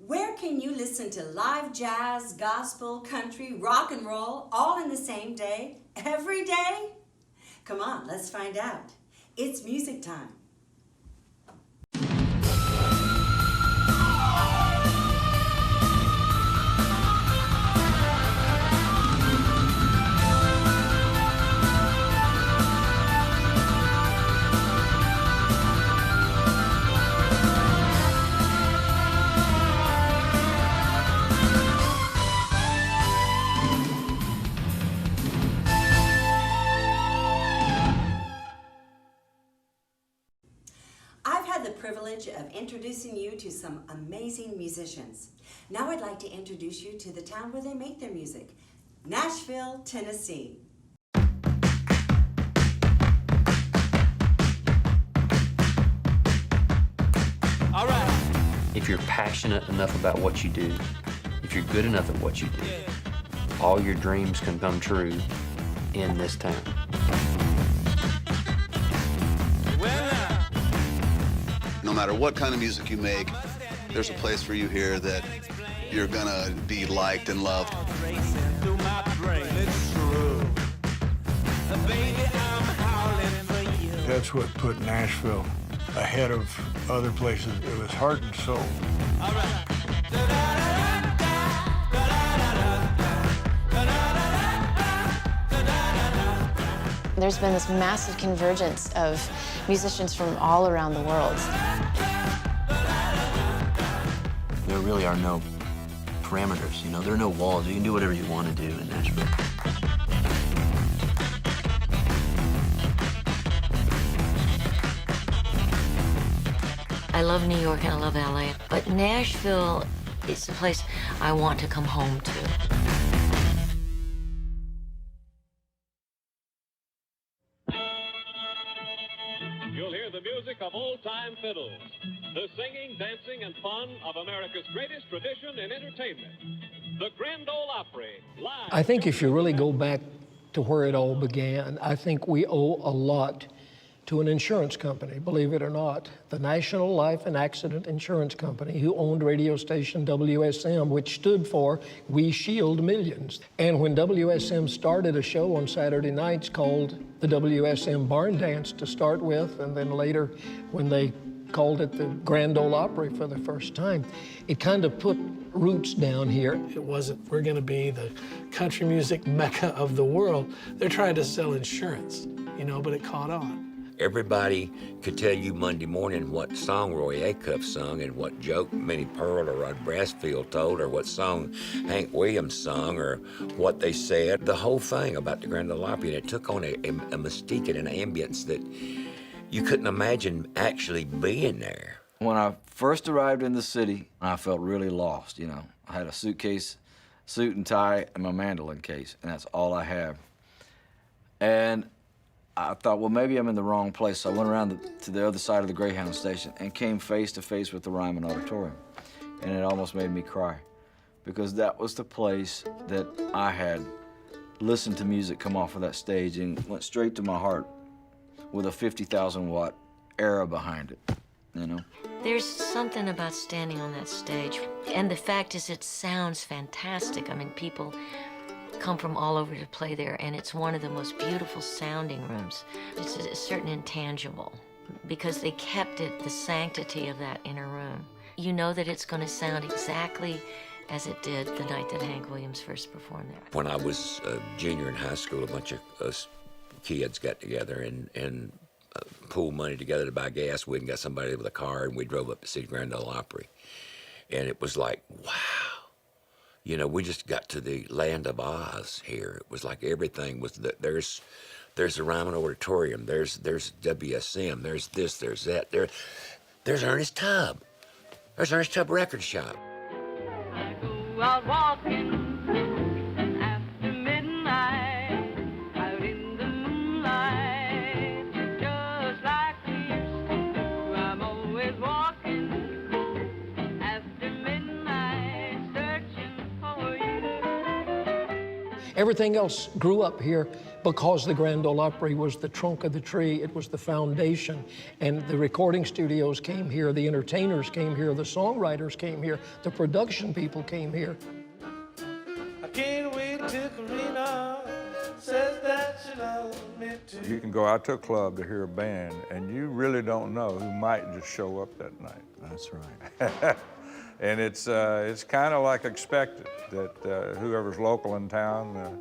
Where can you listen to live jazz, gospel, country, rock and roll all in the same day, every day? Come on, let's find out. It's music time. I've had the privilege of introducing you to some amazing musicians. Now I'd like to introduce you to the town where they make their music, Nashville, Tennessee. All right. If you're passionate enough about what you do, if you're good enough at what you do, all your dreams can come true in this town. No matter what kind of music you make, there's a place for you here that you're gonna be liked and loved. That's what put Nashville ahead of other places. It was heart and soul. There's been this massive convergence of musicians from all around the world. There really are no parameters, you know, there are no walls. You can do whatever you want to do in Nashville. I love New York and I love LA, but Nashville is the place I want to come home to. You'll hear the music of old-time fiddles, the singing, dancing, and fun of America's greatest tradition in entertainment. The Grand Ole Opry, live. I think if you really go back to where it all began, I think we owe a lot to an insurance company, believe it or not, the National Life and Accident Insurance Company, who owned radio station WSM, which stood for We Shield Millions. And when WSM started a show on Saturday nights called the WSM Barn Dance to start with, and then later when they called it the Grand Ole Opry for the first time, it kind of put roots down here. It wasn't, we're gonna be the country music mecca of the world. They're trying to sell insurance, you know, but it caught on. Everybody could tell you Monday morning what song Roy Acuff sung and what joke Minnie Pearl or Rod Brassfield told or what song Hank Williams sung or what they said. The whole thing about the Grand Ole Opry, and it took on a mystique and an ambience that you couldn't imagine actually being there. When I first arrived in the city, I felt really lost, you know. I had a suitcase, suit and tie, and my mandolin case, and that's all I have. And I thought, well, maybe I'm in the wrong place. So I went around to the other side of the Greyhound station and came face to face with the Ryman Auditorium. And it almost made me cry because that was the place that I had listened to music come off of that stage and went straight to my heart with a 50,000 watt era behind it, you know? There's something about standing on that stage. And the fact is, it sounds fantastic. I mean, people come from all over to play there, and it's one of the most beautiful sounding rooms. It's a certain intangible because they kept it, the sanctity of that inner room. You know that it's going to sound exactly as it did the night that Hank Williams first performed there. When I was a junior in high school, a bunch of us kids got together and pooled money together to buy gas. We got somebody with a car, and we drove up to see Grand Ole Opry. And it was like, wow. You know, we just got to the land of Oz here. It was like everything was, there's the Ryman Auditorium, there's WSM, there's this, there's that, there's Ernest Tubb. There's Ernest Tubb Record Shop. I go out walking after midnight, out in the moonlight, just like we used to do. I'm always walking after midnight, searching for you. Everything else grew up here because the Grand Ole Opry was the trunk of the tree. It was the foundation. And the recording studios came here, the entertainers came here, the songwriters came here, the production people came here. I can't wait till Karina says that she loves me too. You can go out to a club to hear a band, and you really don't know who might just show up that night. That's right. And it's kind of like expected that whoever's local in town,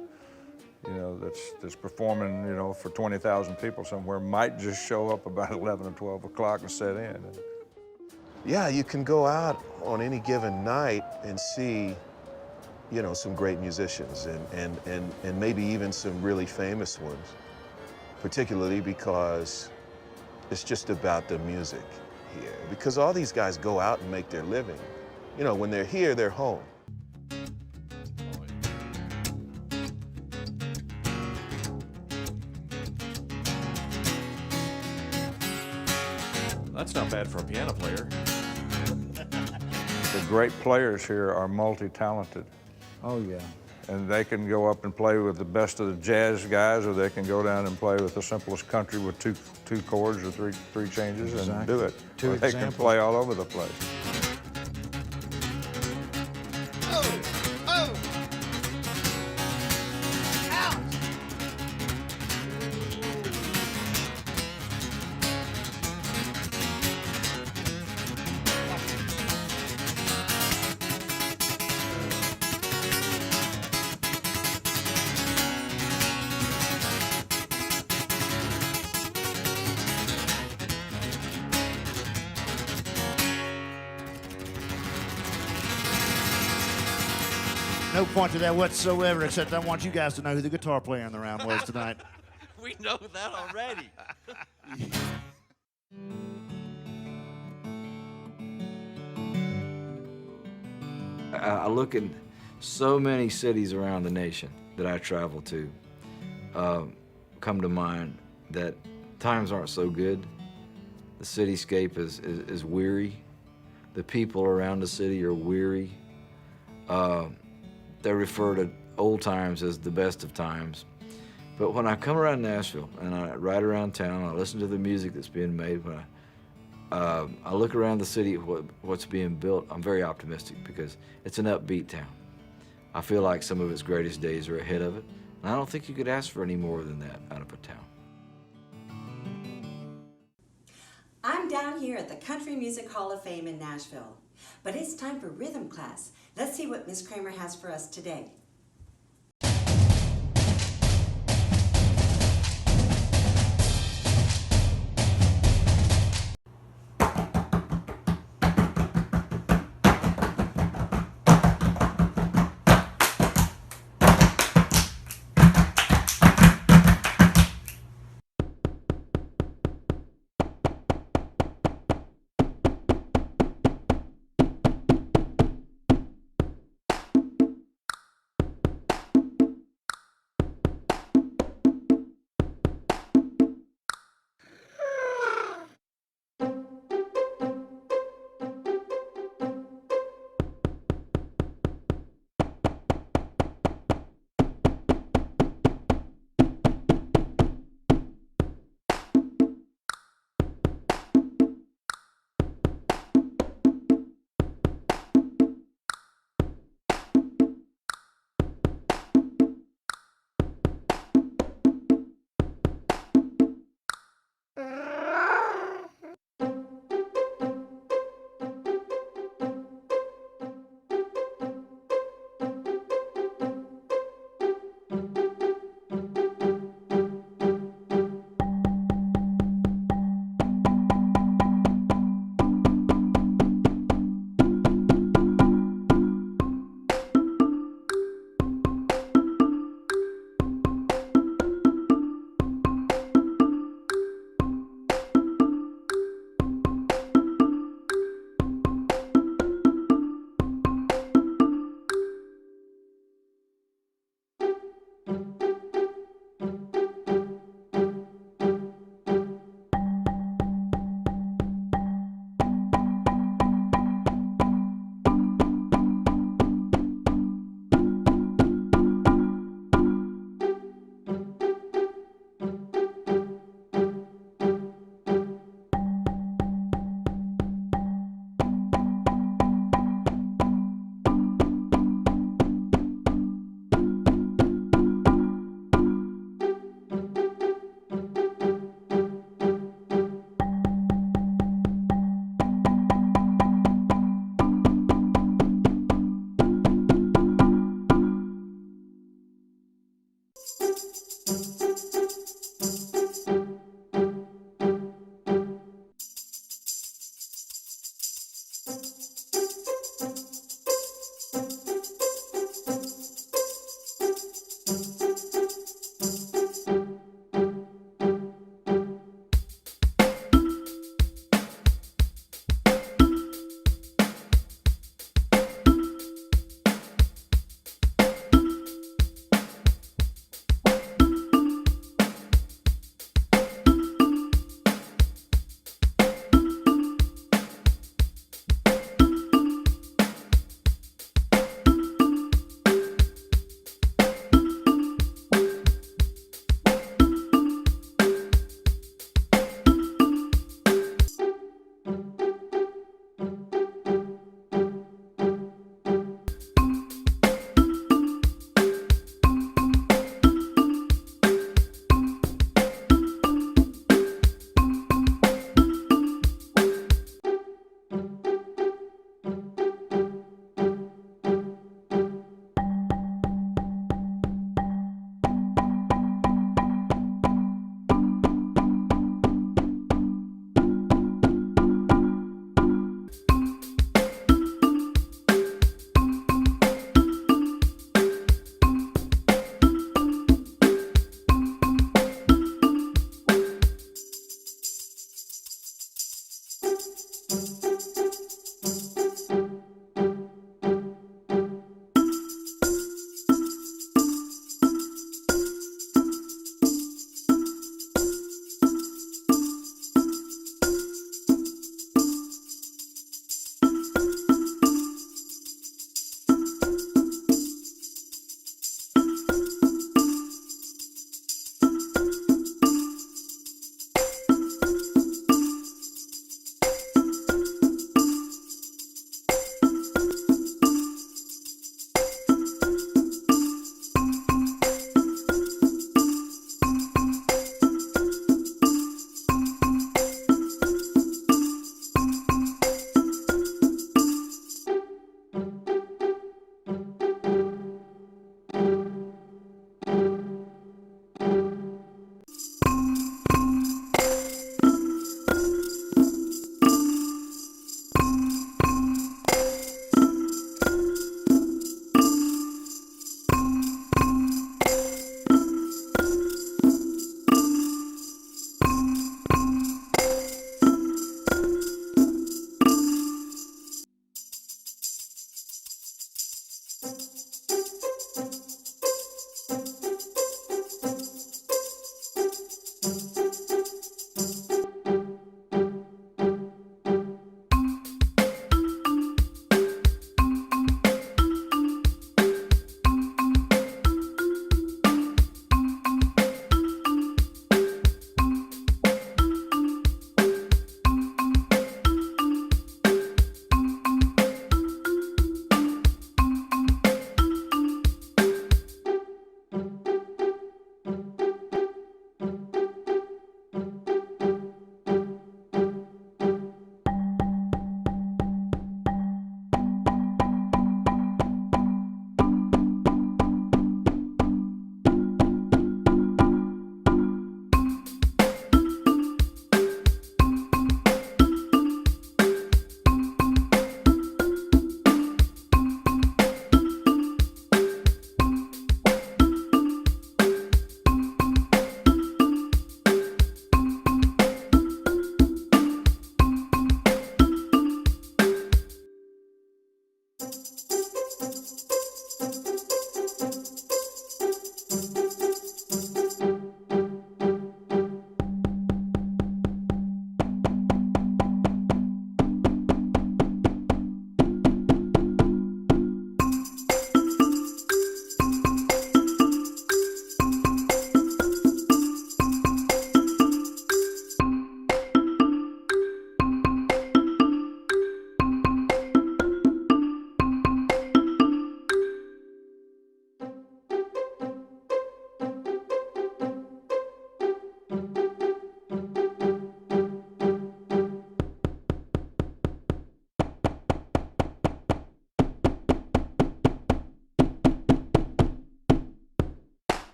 you know, that's performing, you know, for 20,000 people somewhere might just show up about 11 or 12 o'clock and set in. Yeah, you can go out on any given night and see, you know, some great musicians and maybe even some really famous ones, particularly because it's just about the music here. Because all these guys go out and make their living. You know, when they're here, they're home. That's not bad for a piano player. The great players here are multi-talented. Oh, yeah. And they can go up and play with the best of the jazz guys, or they can go down and play with the simplest country with two chords or three changes and do it. Or they can play all over the place. No point to that whatsoever, except I want you guys to know who the guitar player in the round was tonight. We know that already. I look at so many cities around the nation that I travel to, come to mind that times aren't so good. The cityscape is weary. The people around the city are weary. They refer to old times as the best of times. But when I come around Nashville and I ride around town, I listen to the music that's being made, when I look around the city, what's being built, I'm very optimistic because it's an upbeat town. I feel like some of its greatest days are ahead of it, and I don't think you could ask for any more than that out of a town. I'm down here at the Country Music Hall of Fame in Nashville, but it's time for rhythm class. Let's see what Miss Kramer has for us today.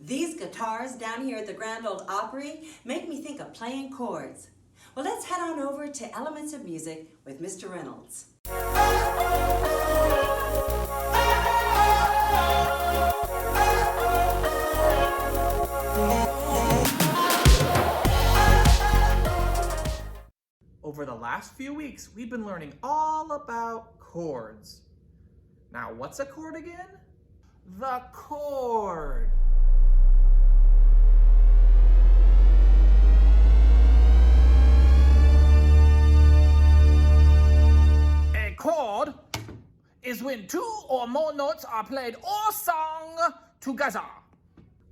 These guitars down here at the Grand Ole Opry make me think of playing chords. Well, let's head on over to Elements of Music with Mr. Reynolds. Over the last few weeks, we've been learning all about chords. Now, what's a chord again? The chord. A chord is when two or more notes are played or sung together.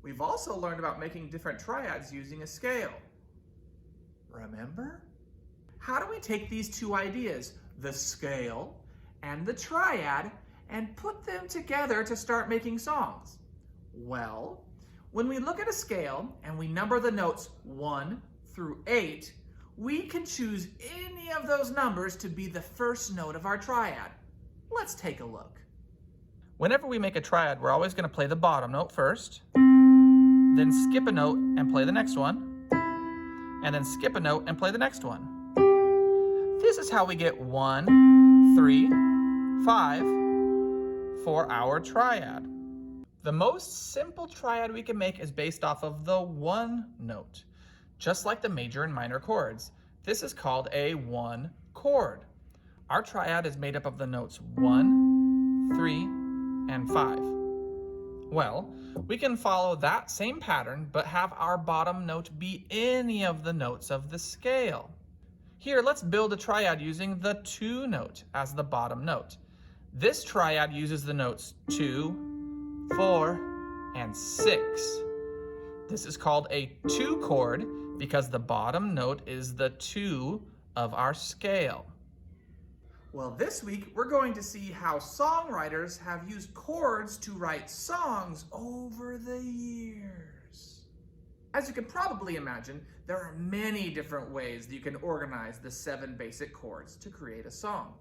We've also learned about making different triads using a scale. Remember? How do we take these two ideas, the scale and the triad, and put them together to start making songs? Well, when we look at a scale and we number the notes 1 through 8, we can choose any of those numbers to be the first note of our triad. Let's take a look. Whenever we make a triad, we're always going to play the bottom note first, then skip a note and play the next one, and then skip a note and play the next one. This is how we get 1, 3, 5 for our triad. The most simple triad we can make is based off of the 1 note. Just like the major and minor chords, this is called a 1 chord. Our triad is made up of the notes 1, 3, and 5. Well, we can follow that same pattern, but have our bottom note be any of the notes of the scale. Here, let's build a triad using the 2 note as the bottom note. This triad uses the notes 2, 4, and 6. This is called a 2 chord because the bottom note is the 2 of our scale. Well, this week we're going to see how songwriters have used chords to write songs over the years. As you can probably imagine, there are many different ways that you can organize the 7 basic chords to create a song.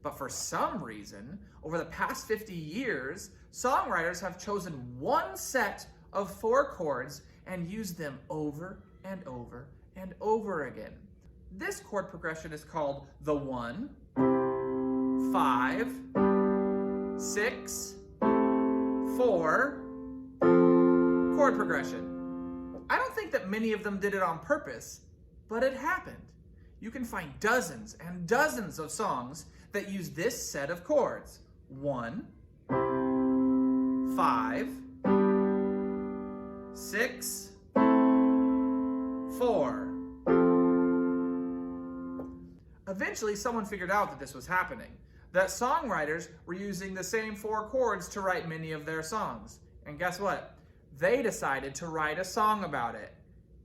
But for some reason, over the past 50 years, songwriters have chosen one set of 4 chords and used them over and over and over again. This chord progression is called the 1, 5, 6, 4 chord progression. I don't think that many of them did it on purpose, but it happened. You can find dozens and dozens of songs that use this set of chords. 1, 5, 6, 4. Eventually, someone figured out that this was happening, that songwriters were using the same 4 chords to write many of their songs. And guess what? They decided to write a song about it.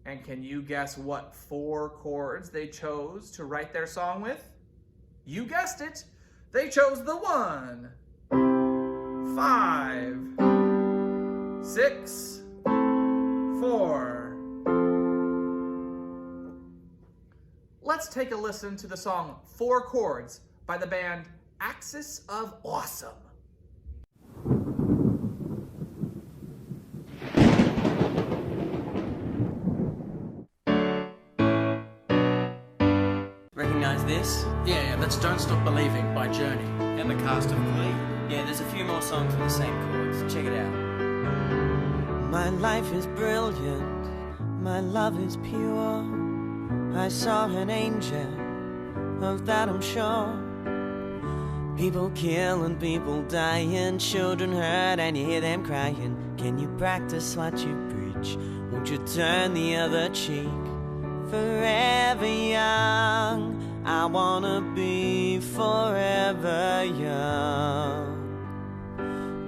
And can you guess what 4 chords they chose to write their song with? You guessed it. They chose the 1, 5, 6, 4. Let's take a listen to the song 4 Chords by the band Axis of Awesome. Recognize this? Yeah, that's Don't Stop Believing by Journey. And the cast of Glee? Yeah, there's a few more songs with the same chords. Check it out. My life is brilliant, my love is pure. I saw an angel, of that I'm sure. People killing, people dying, children hurt and you hear them crying. Can you practice what you preach? Won't you turn the other cheek? Forever young, I wanna be forever young.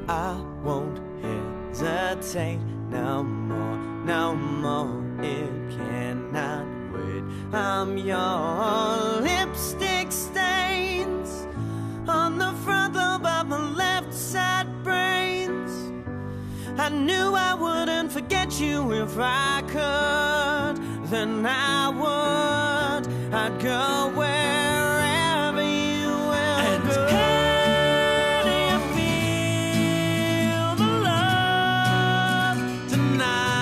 I won't hesitate no more, no more. It cannot wait. I'm your lipstick stains on the front lobe of my left side brains. I knew I wouldn't forget you if I could. Then I would. I'd go wherever you will go. Can you feel the love tonight?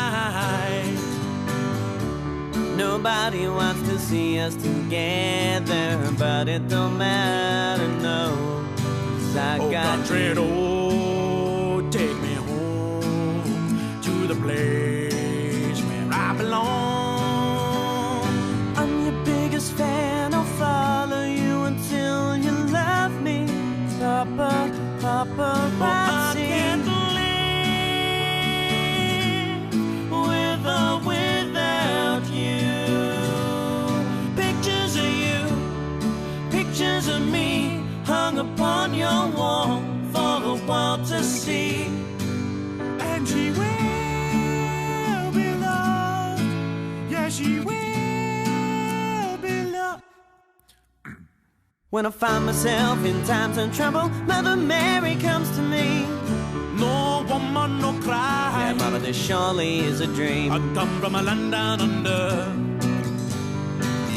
us together, but it don't matter, no. 'Cause I got country you. road, take me home to the place where I belong. I'm your biggest fan, I'll follow you until you love me. Papa, paparazzi. I can't live with or without you. Pictures of you, pictures of me, hung upon your wall for the world to see. And she will be loved. Yeah, she will be loved. When I find myself in times of trouble, Mother Mary comes to me. No woman, no cry. Yeah, Mama, this surely is a dream. I come from a land down under.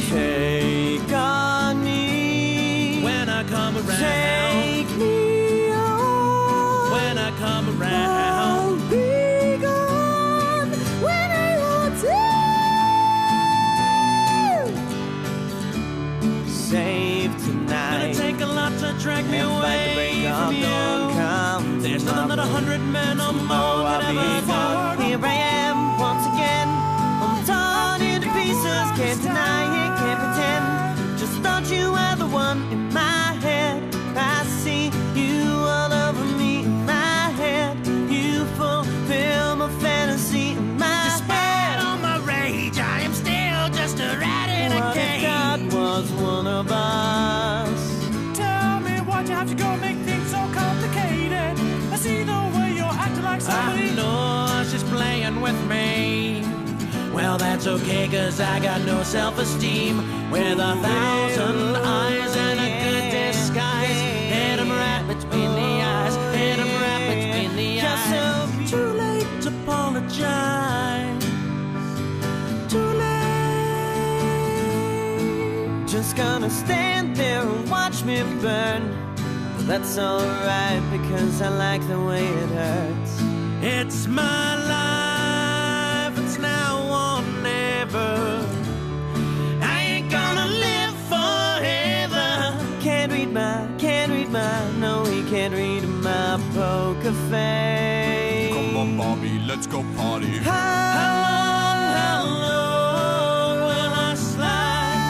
Take on me when I come around. Take me on when I come around. I'll be gone when I want to. Save tonight. Gonna take a lot to drag me away from you. There's nothing that 100 men or more could ever afford. Here I am once again. I'm torn into pieces. Can't deny it, can't pretend. Just thought you were the one in my head. I see you all over me in my head. You fulfill my fantasy in my head. Despite all my rage, I am still just a rat in a cage. What if God was one of us? Tell me why'd you have to go make things so complicated? I see the way you're acting like somebody. I know she's playing with me. Well, that's okay, 'cause I got no self-esteem. With 1,000 eyes and a good disguise. Hit 'em right between the eyes. Hit 'em right between the eyes. Too late to apologize. Too late. Just gonna stand there and watch me burn. But that's alright, because I like the way it hurts. It's my life, it's now or never. I ain't gonna live forever. Can't read my, no, he can't read my poker face. Come on, Bobby, let's go party. How long will I slide?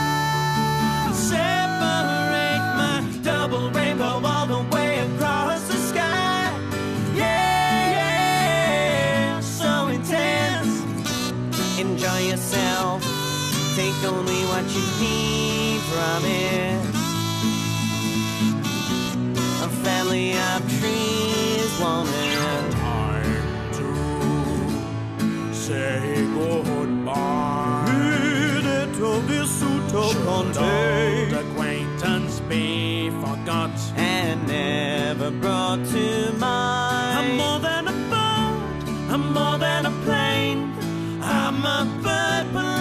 Separate my double rainbow all the way across the sky. Yeah, so intense. Enjoy yourself, take only what you need from it. A family of trees wanted. Time to say goodbye. Little vissuto con Should old te. acquaintance be forgot? And never brought to mind. I'm more than a boat, I'm more than a plane. I'm a bird plane.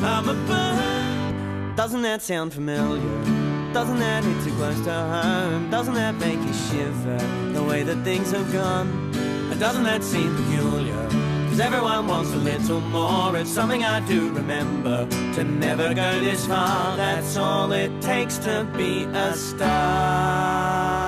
I'm a bird. Doesn't that sound familiar? Doesn't that hit too close to home? Doesn't that make you shiver, the way that things have gone? And doesn't that seem peculiar? 'Cause everyone wants a little more. It's something I do remember. To never go this far, that's all it takes to be a star.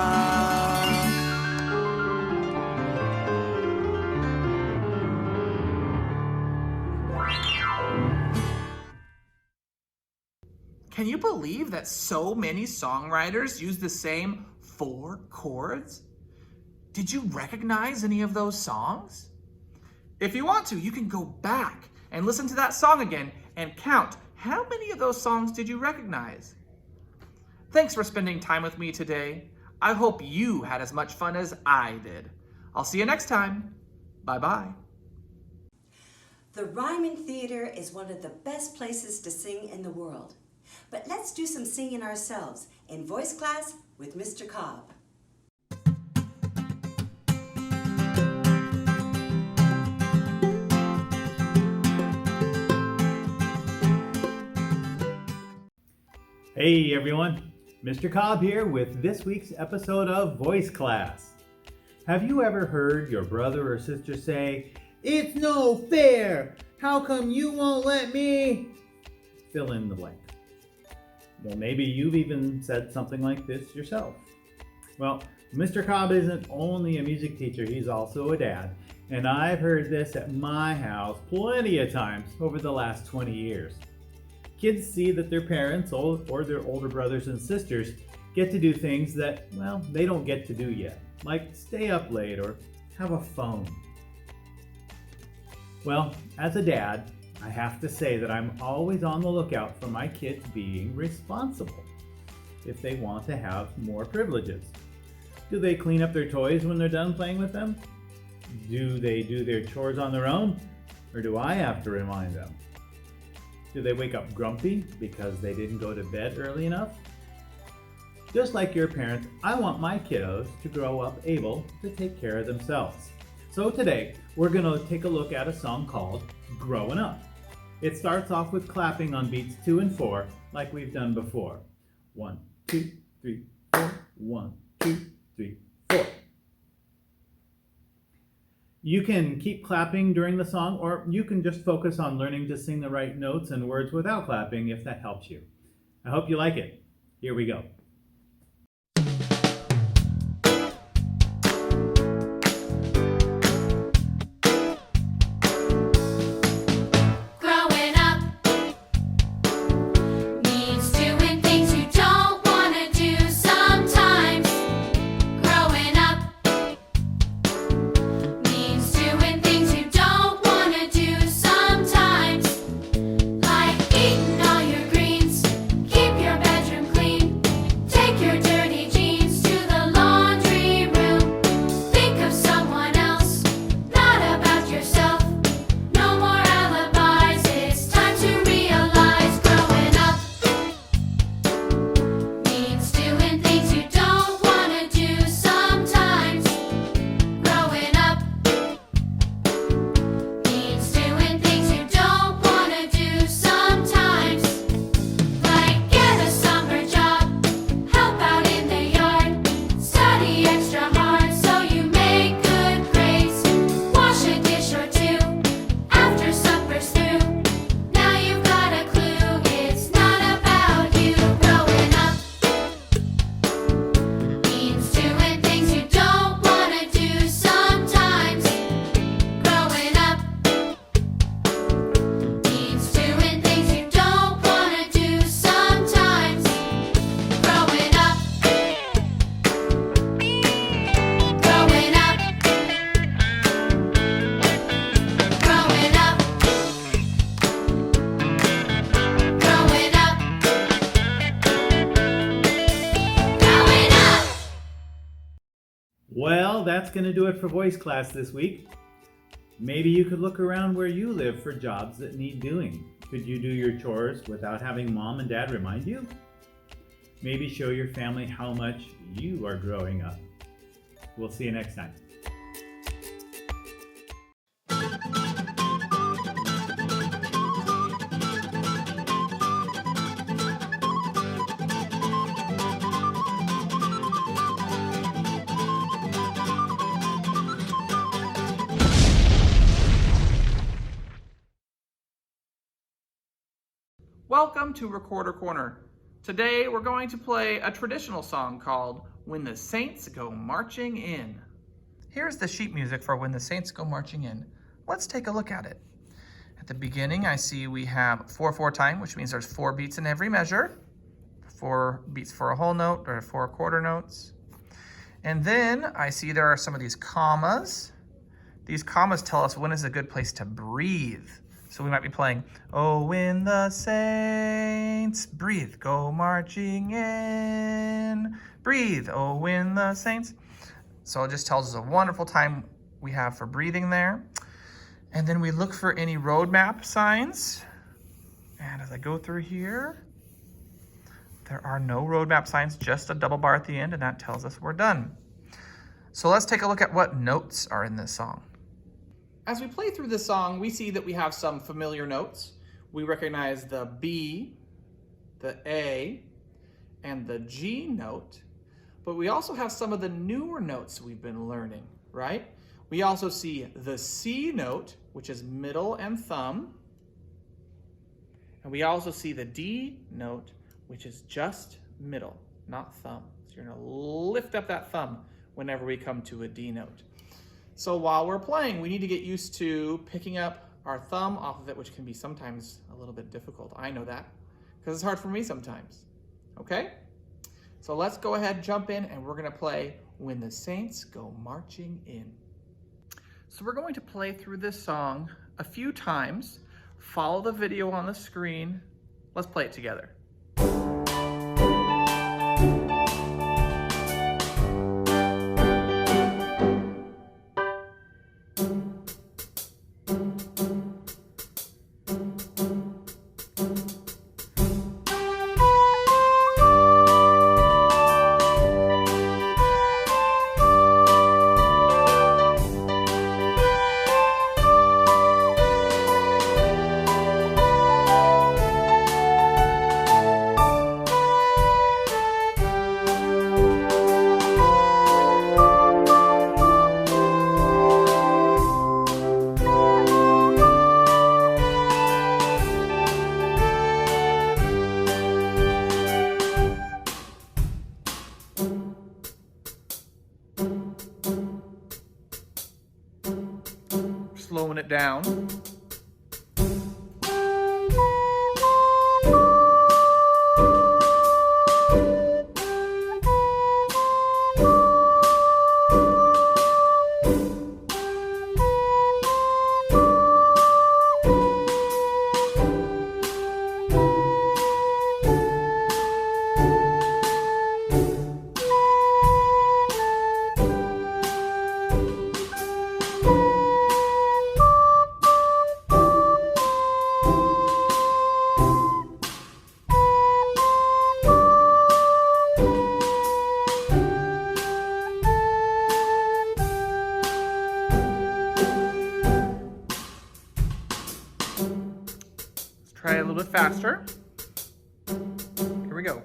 Can you believe that so many songwriters use the same 4 chords? Did you recognize any of those songs? If you want to, you can go back and listen to that song again and count how many of those songs did you recognize. Thanks for spending time with me today. I hope you had as much fun as I did. I'll see you next time. Bye-bye. The Ryman Theater is one of the best places to sing in the world. But let's do some singing ourselves in voice class with Mr. Cobb. Hey everyone, Mr. Cobb here with this week's episode of Voice Class. Have you ever heard your brother or sister say, "It's no fair. How come you won't let me? Fill in the blank. Well, maybe you've even said something like this yourself. Well, Mr. Cobb isn't only a music teacher, he's also a dad. And I've heard this at my house plenty of times over the last 20 years. Kids see that their parents or their older brothers and sisters get to do things that, well, they don't get to do yet, like stay up late or have a phone. Well, as a dad, I have to say that I'm always on the lookout for my kids being responsible if they want to have more privileges. Do they clean up their toys when they're done playing with them? Do they do their chores on their own, or do I have to remind them? Do they wake up grumpy because they didn't go to bed early enough? Just like your parents, I want my kiddos to grow up able to take care of themselves. So today, we're going to take a look at a song called Growing Up. It starts off with clapping on beats 2 and 4, like we've done before. 1, 2, 3, 4. 1, 2, 3, 4. You can keep clapping during the song, or you can just focus on learning to sing the right notes and words without clapping if that helps you. I hope you like it. Here we go. Growing up means doing things you don't want to do sometimes. Growing up means doing things you don't want to do sometimes. Like eating all your greens, keep your bedroom clean, take your dirty jeans to the laundry room. Think of someone else, not about yourself. No more alibis, it's time to realize growing up means doing things you don't want to do sometimes. Growing up means doing things you don't want to do sometimes. Like get a summer job, help out in the yard, study extra hard so you make good grades, wash a dish or two after supper's through. Now you've got a clue, it's not about you. Growing up means doing things you don't want to do sometimes. Growing up means doing things you don't want to do sometimes. Growing up. Growing up. Growing up. Growing up. Growing up. Well, that's going to do it for voice class this week. Maybe you could look around where you live for jobs that need doing. Could you do your chores without having mom and dad remind you? Maybe show your family how much you are growing up. We'll see you next time. Welcome to Recorder Corner. Today we're going to play a traditional song called When the Saints Go Marching In. Here's the sheet music for When the Saints Go Marching In. Let's take a look at it. At the beginning I see we have 4/4 time, which means there's 4 beats in every measure. 4 beats for a whole note or 4 quarter notes. And then I see there are some of these commas. These commas tell us when is a good place to breathe. So we might be playing, oh, when the saints breathe, go marching in. Breathe, oh, when the saints. So it just tells us a wonderful time we have for breathing there. And then we look for any roadmap signs. And as I go through here, there are no roadmap signs, just a double bar at the end, and that tells us we're done. So let's take a look at what notes are in this song. As we play through this song, we see that we have some familiar notes. We recognize the B, the A, and the G note, but we also have some of the newer notes we've been learning, right? We also see the C note, which is middle and thumb. And we also see the D note, which is just middle, not thumb. So you're gonna lift up that thumb whenever we come to a D note. So while we're playing, we need to get used to picking up our thumb off of it, which can be sometimes a little bit difficult. I know that, because it's hard for me sometimes, okay? So let's go ahead, jump in, and we're gonna play When the Saints Go Marching In. So we're going to play through this song a few times. Follow the video on the screen. Let's play it together. Slowing it down. Try it a little bit faster. Here we go.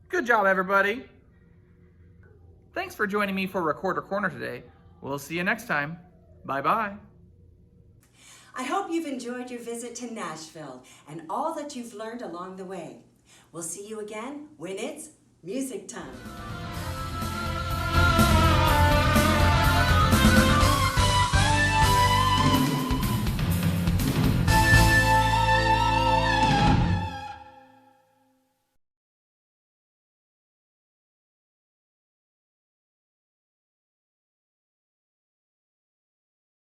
Good job, everybody. Thanks for joining me for Recorder Corner today. We'll see you next time. Bye-bye. I hope you've enjoyed your visit to Nashville and all that you've learned along the way. We'll see you again when it's music time.